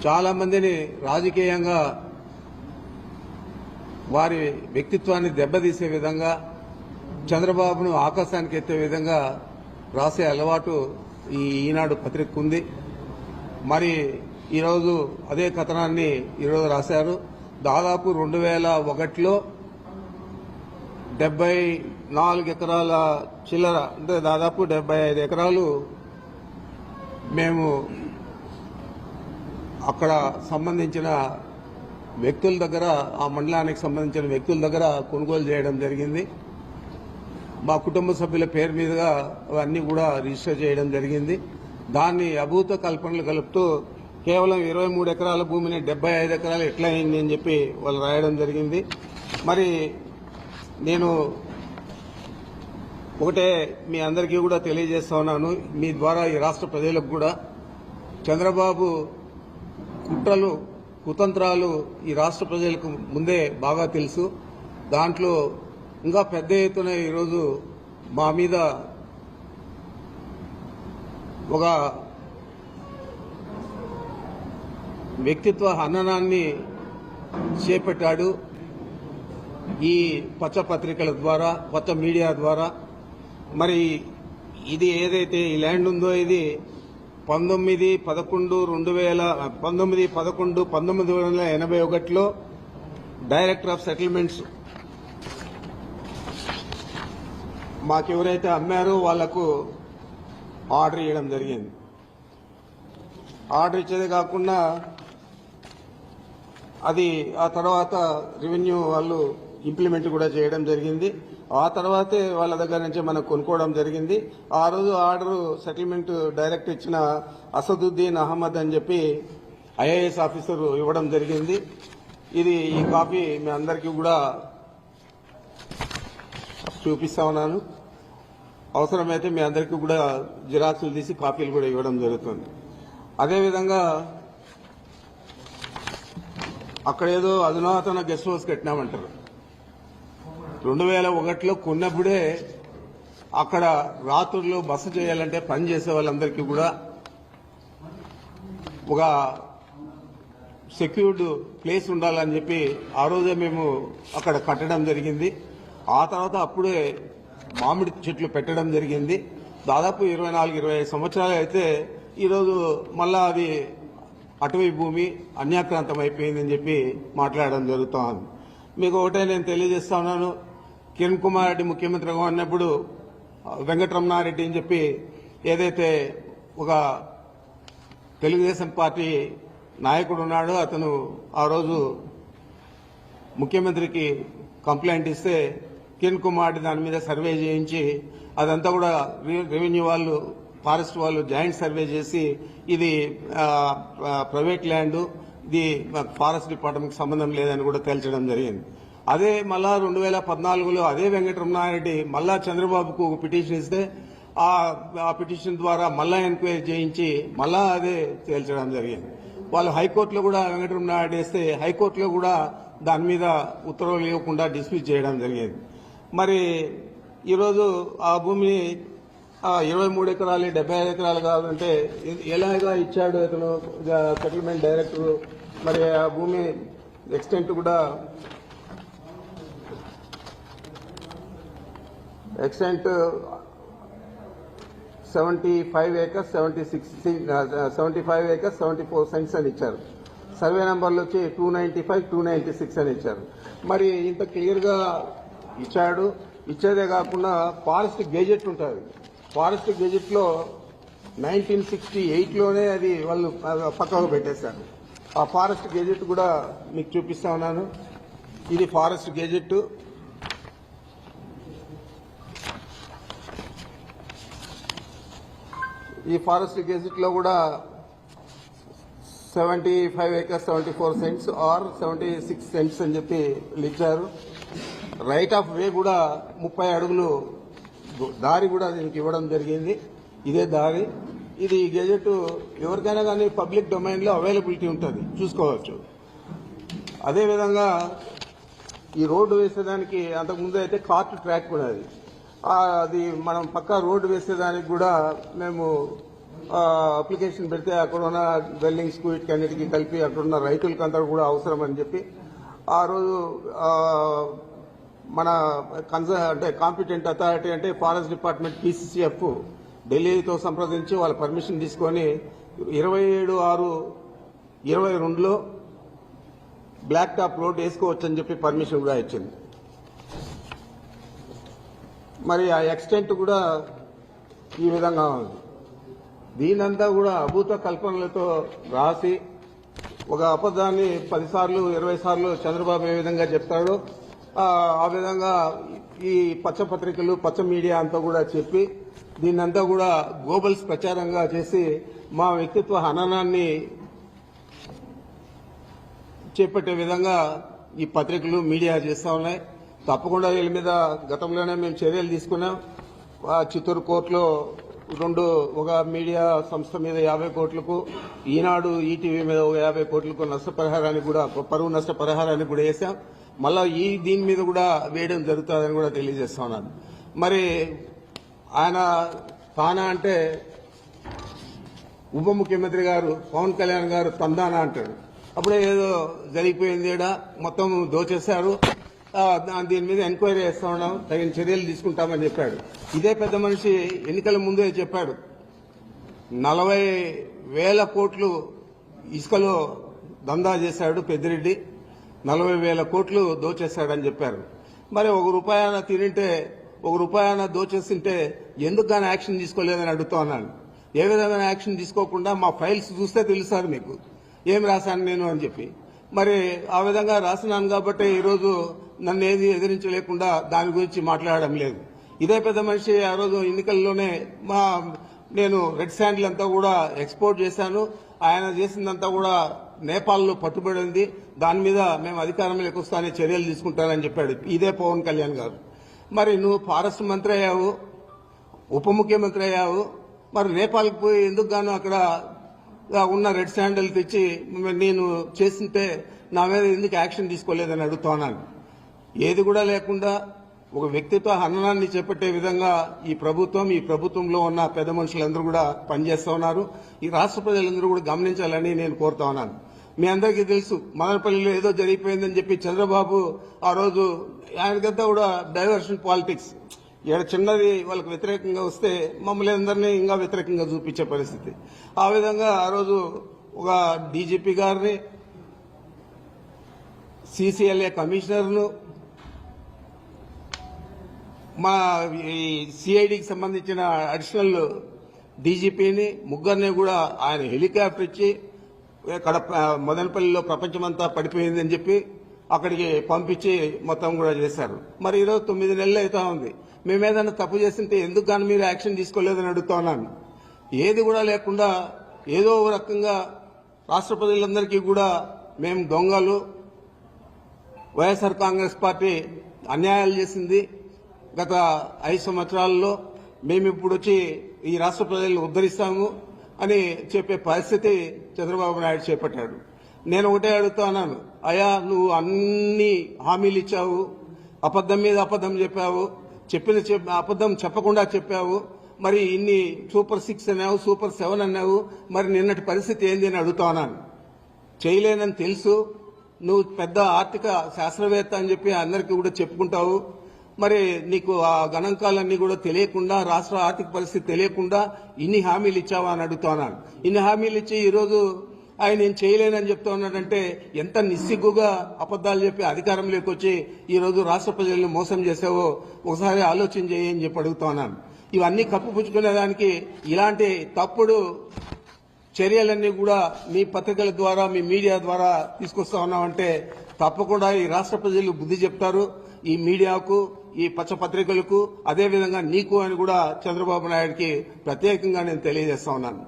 చాలా మందిని రాజకీయంగా వారి వ్యక్తిత్వాన్ని దెబ్బతీసే విధంగా చంద్రబాబును ఆకాశానికి ఎత్తే విధంగా రాసే అలవాటు ఈ ఈనాడు పత్రిక ఉంది. మరి ఈరోజు అదే కథనాన్ని ఈరోజు రాశారు. దాదాపు 2001లో 74 ఎకరాల చిల్లర, అంటే దాదాపు 75 ఎకరాలు మేము అక్కడ సంబంధించిన వ్యక్తుల దగ్గర, ఆ మండలానికి సంబంధించిన వ్యక్తుల దగ్గర కొనుగోలు చేయడం జరిగింది. మా కుటుంబ సభ్యుల పేరు మీదుగా అవన్నీ కూడా రిజిస్టర్ చేయడం జరిగింది. దాన్ని అభూత కల్పనలు కలుపుతూ కేవలం 23 ఎకరాల భూమిని 75 ఎకరాలు ఎట్లా అయింది అని చెప్పి వాళ్ళు రాయడం జరిగింది. మరి నేను ఒకటే మీ అందరికీ కూడా తెలియజేస్తా ఉన్నాను, మీ ద్వారా ఈ రాష్ట్ర ప్రజలకు కూడా చంద్రబాబు కుట్రలు కుతంత్రాలు ఈ రాష్ట్ర ప్రజలకు ముందే బాగా తెలుసు. దాంట్లో ఇంకా పెద్ద ఎత్తున ఈరోజు మా మీద ఒక వ్యక్తిత్వ హననాన్ని చేపట్టాడు. ఈ పచ్చ పత్రికల ద్వారా, కొత్త మీడియా ద్వారా. మరి ఇది ఏదైతే ఈ ల్యాండ్ ఉందో ఇది 1911-1981లో డైరెక్టర్ ఆఫ్ సెటిల్మెంట్స్ మాకెవరైతే అమ్మారో వాళ్లకు ఆర్డర్ ఇవ్వడం జరిగింది. ఆర్డర్ ఇచ్చేదే కాకుండా అది ఆ తర్వాత రెవెన్యూ వాళ్ళు ఇంప్లిమెంట్ కూడా చేయడం జరిగింది. ఆ తర్వాతే వాళ్ళ దగ్గర నుంచి మనం కొనుక్కోవడం జరిగింది. ఆ రోజు ఆర్డర్ సెటిల్మెంట్ డైరెక్ట్ ఇచ్చిన అసదుద్దీన్ అహ్మద్ అని చెప్పి ఐఏఎస్ ఆఫీసర్ ఇవ్వడం జరిగింది. ఇది ఈ కాపీ మీ అందరికీ కూడా చూపిస్తా ఉన్నాను. అవసరమైతే మీ అందరికీ కూడా జిరాక్సులు తీసి కాపీలు కూడా ఇవ్వడం జరుగుతుంది. అదేవిధంగా అక్కడేదో అధునాతన గెస్ట్ హౌస్ కట్టినామంటారు. 2001లో కొన్నప్పుడే అక్కడ రాత్రుల్లో బస చేయాలంటే పని చేసే వాళ్ళందరికీ కూడా ఒక సెక్యూర్డ్ ప్లేస్ ఉండాలని చెప్పి ఆ రోజే మేము అక్కడ కట్టడం జరిగింది. ఆ తర్వాత అప్పుడే మామిడి చెట్లు పెట్టడం జరిగింది. దాదాపు 24-25 సంవత్సరాలు అయితే ఈరోజు మళ్ళా అది అటవీ భూమి అన్యాక్రాంతం అయిపోయిందని చెప్పి మాట్లాడడం జరుగుతోంది. మీకు ఒకటే నేను తెలియజేస్తా ఉన్నాను, కిరణ్ కుమార్ రెడ్డి ముఖ్యమంత్రిగా ఉన్నప్పుడు వెంకటరమణారెడ్డి అని చెప్పి ఏదైతే ఒక తెలుగుదేశం పార్టీ నాయకుడు ఉన్నాడో అతను ఆ రోజు ముఖ్యమంత్రికి కంప్లైంట్ ఇస్తే కిరణ్ కుమార్ రెడ్డి దాని మీద సర్వే చేయించి అదంతా కూడా రెవెన్యూ వాళ్ళు, ఫారెస్ట్ వాళ్ళు జాయింట్ సర్వే చేసి ఇది ప్రైవేట్ ల్యాండ్, ఇది ఫారెస్ట్ డిపార్ట్మెంట్కి సంబంధం లేదని కూడా తేల్చడం జరిగింది. అదే మళ్ళా 2014లో అదే వెంకటరమణారెడ్డి మళ్ళా చంద్రబాబుకు ఒక పిటిషన్ ఇస్తే ఆ పిటిషన్ ద్వారా మళ్ళా ఎంక్వైరీ చేయించి మళ్ళా అదే తేల్చడం జరిగింది. వాళ్ళు హైకోర్టులో కూడా వెంకటరమణారెడ్డి వేస్తే హైకోర్టులో కూడా దాని మీద ఉత్తర్వులు ఇవ్వకుండా డిస్మిస్ చేయడం జరిగింది. మరి ఈరోజు ఆ భూమిని 23 ఎకరాలు 75 ఎకరాలు కావాలంటే ఎలాగా ఇచ్చాడు ఇతను సెటిల్మెంట్ డైరెక్టర్. మరి ఆ భూమి ఎక్స్టెంట్ కూడా 75 acres 74 cents అని ఇచ్చారు. సర్వే నంబర్లు వచ్చి 295, 296 అని ఇచ్చారు. మరి ఇంత క్లియర్ గా ఇచ్చాడు. ఇచ్చేదే కాకుండా ఫారెస్ట్ గెజెట్ ఉంటుంది. ఫారెస్ట్ గెజెట్ లో 1968లోనే అది వాళ్ళు పక్కకు పెట్టేశారు. ఆ ఫారెస్ట్ గెజెట్ కూడా మీకు చూపిస్తా ఉన్నాను. ఇది ఫారెస్ట్ గెజెట్. ఈ ఫారెస్ట్ గెజెట్ లో కూడా 75 acres 74 cents ఆర్ 76 cents అని చెప్పి ఇచ్చారు. రైట్ ఆఫ్ వే కూడా 30 అడుగులు దారి కూడా దీనికి ఇవ్వడం జరిగింది. ఇదే దారి. ఇది గెజెట్ ఎవరికైనా కానీ పబ్లిక్ డొమైన్ లో అవైలబిలిటీ ఉంటుంది, చూసుకోవచ్చు. అదేవిధంగా ఈ రోడ్డు వేసేదానికి అంతకుముందు అయితే కార్ట్ ట్రాక్ కూడా అది మనం పక్కా రోడ్డు వేసేదానికి కూడా మేము అప్లికేషన్ పెడితే అక్కడ ఉన్న వెల్డింగ్స్ కు వీటికన్నిటికీ కలిపి అక్కడ ఉన్న రైతులకంతా కూడా అవసరం అని చెప్పి ఆ రోజు మన అంటే కాంపిటెంట్ అథారిటీ అంటే ఫారెస్ట్ డిపార్ట్మెంట్ PCCF ఢిల్లీతో సంప్రదించి వాళ్ళ పర్మిషన్ తీసుకొని 27/6/22లో బ్లాక్ టాప్ రోడ్ వేసుకోవచ్చని చెప్పి పర్మిషన్ కూడా ఇచ్చింది. మరి ఆ ఎక్స్టెంట్ కూడా ఈ విధంగా ఉంది. దీనంతా కూడా అభూత కల్పనలతో రాసి ఒక అబద్ధాన్ని 10 సార్లు 20 సార్లు చంద్రబాబు ఏ విధంగా చెప్తాడో ఆ విధంగా ఈ పచ్చ పత్రికలు పచ్చ మీడియా అంతా కూడా చెప్పి దీన్నంతా కూడా గ్లోబల్స్ ప్రచారంగా చేసి మా వ్యక్తిత్వ హననాన్ని చేపట్టే విధంగా ఈ పత్రికలు మీడియా చేస్తా ఉన్నాయి. తప్పకుండా వీళ్ళ మీద గతంలోనే మేము చర్యలు తీసుకున్నాం. చిత్తూరు కోర్టులో ఒక మీడియా సంస్థ మీద 50 కోట్లకు, ఈనాడు ఈటీవీ మీద 50 కోట్లకు నష్టపరిహారానికి కూడా పరువు నష్టపరిహారానికి కూడా వేసాం. మళ్ళా దీని మీద కూడా వేయడం జరుగుతుందని కూడా తెలియజేస్తా ఉన్నాను. మరి ఆయన తానా అంటే ఉప ముఖ్యమంత్రి గారు పవన్ కళ్యాణ్ గారు తందానా అంటాడు. అప్పుడే ఏదో జరిగిపోయింది, మొత్తం దోచేశారు, దీని మీద ఎంక్వైరీ చేస్తా ఉన్నాం, తగిన చర్యలు తీసుకుంటామని చెప్పాడు. ఇదే పెద్ద మనిషి ఎన్నికల ముందే చెప్పాడు 40,000 కోట్లు ఇసుకలో దందా చేశాడు పెద్దిరెడ్డి, 40,000 కోట్లు దోచేశాడని చెప్పారు. మరి ₹1 తినింటే ₹1 దోచేస్తుంటే ఎందుకు కానీ యాక్షన్ తీసుకోలేదని అడుగుతా ఉన్నాను. ఏ విధమైన యాక్షన్ తీసుకోకుండా మా ఫైల్స్ చూస్తే తెలుస్తారు మీకు ఏం రాశాను నేను అని చెప్పి. మరి ఆ విధంగా రాసినాను కాబట్టి ఈరోజు నన్ను ఏది ఎదిరించలేకుండా దాని గురించి మాట్లాడడం లేదు. ఇదే పెద్ద మనిషి ఆ రోజు ఎన్నికల్లోనే నేను రెడ్ శాండిల్ అంతా కూడా ఎక్స్పోర్ట్ చేశాను, ఆయన చేసిందంతా కూడా నేపాల్లో పట్టుబడింది, దాని మీద మేము అధికారంలోకి వస్తానే చర్యలు తీసుకుంటానని చెప్పాడు ఇదే పవన్ కళ్యాణ్ గారు. మరి నువ్వు ఫారెస్ట్ మంత్రి అయ్యావు, ఉప ముఖ్యమంత్రి అయ్యావు, మరి నేపాల్కి పోయి ఎందుకు గాను అక్కడ ఉన్న రెడ్ శాండిల్ తెచ్చి నేను చేస్తుంటే నా మీద ఎందుకు యాక్షన్ తీసుకోలేదని అడుగుతున్నాను. ఏది కూడా లేకుండా ఒక వ్యక్తిత్వ హననాన్ని చేపట్టే విధంగా ఈ ప్రభుత్వంలో ఉన్న పెద్ద మనుషులందరూ కూడా పనిచేస్తా ఉన్నారు. ఈ రాష్ట్ర ప్రజలందరూ కూడా గమనించాలని నేను కోరుతా ఉన్నాను. మీ అందరికీ తెలుసు మదనపల్లిలో ఏదో జరిగిపోయిందని చెప్పి చంద్రబాబు ఆ రోజు ఆయనకంతా కూడా డైవర్షన్ పాలిటిక్స్, ఇక్కడ చిన్నది వాళ్ళకు వ్యతిరేకంగా వస్తే మమ్మల్ని అందరినీ ఇంకా వ్యతిరేకంగా చూపించే పరిస్థితి. ఆ విధంగా ఆ రోజు ఒక డీజీపీ గారిని, CCLA కమిషనర్ను, మా సిఐడికి సంబంధించిన అడిషనల్ డీజీపీని ముగ్గురిని కూడా ఆయన హెలికాప్టర్ ఇచ్చి మదనపల్లిలో ప్రపంచమంతా పడిపోయిందని చెప్పి అక్కడికి పంపించి మొత్తం కూడా చేశారు. మరి ఈరోజు 9 నెలలు అవుతా ఉంది. మేమేదైనా తప్పు చేస్తుంటే ఎందుకు కానీ మీరు యాక్షన్ తీసుకోలేదని అడుగుతా ఉన్నాను. ఏది కూడా లేకుండా ఏదో ఒక రకంగా రాష్ట్ర ప్రజలందరికీ కూడా మేము దొంగలు, వైఎస్ఆర్ కాంగ్రెస్ పార్టీ అన్యాయాలు చేసింది గత 5 సంవత్సరాల్లో, మేము ఇప్పుడు వచ్చి ఈ రాష్ట్ర ప్రజలను ఉద్ధరిస్తాము అని చెప్పే పరిస్థితి చంద్రబాబు నాయుడు చేపట్టాడు. నేను ఒకటే అడుగుతా ఉన్నాను, అయ్యా నువ్వు అన్ని హామీలు ఇచ్చావు, అబద్దం మీద అబద్దం చెప్పావు, అబద్దం చెప్పకుండా చెప్పావు, మరి ఇన్ని సూపర్ 6 అన్నావు, సూపర్ 7 అన్నావు, మరి నిన్నటి పరిస్థితి ఏంది అని అడుగుతా ఉన్నాను. చేయలేనని తెలుసు, నువ్వు పెద్ద ఆర్థిక శాస్త్రవేత్త అని చెప్పి అందరికీ కూడా చెప్పుకుంటావు, మరి నీకు ఆ గణాంకాలన్నీ కూడా తెలియకుండా, రాష్ట్ర ఆర్థిక పరిస్థితి తెలియకుండా ఇన్ని హామీలు ఇచ్చావా అని అడుగుతా ఉన్నాను. ఇన్ని హామీలు ఇచ్చి ఈరోజు ఆయన నేను చేయలేనని చెప్తా ఉన్నాడంటే ఎంత నిస్సిగ్గుగా అబద్దాలు చెప్పి అధికారంలోకి వచ్చి ఈరోజు రాష్ట్ర ప్రజలను మోసం చేసావో ఒకసారి ఆలోచన చేయని చెప్పి అడుగుతా ఉన్నాను. ఇవన్నీ కప్పుపుచ్చుకునేదానికి ఇలాంటి తప్పుడు చర్యలన్నీ కూడా మీ పత్రికల ద్వారా, మీ మీడియా ద్వారా తీసుకొస్తా ఉన్నామంటే తప్పకుండా ఈ రాష్ట్ర ప్రజలు బుద్ధి చెప్తారు. ఈ మీడియాకు, ఈ పచ్చ పత్రికలకు, అదేవిధంగా నీకు అని కూడా చంద్రబాబు నాయుడికి ప్రత్యేకంగా నేను తెలియజేస్తా ఉన్నాను.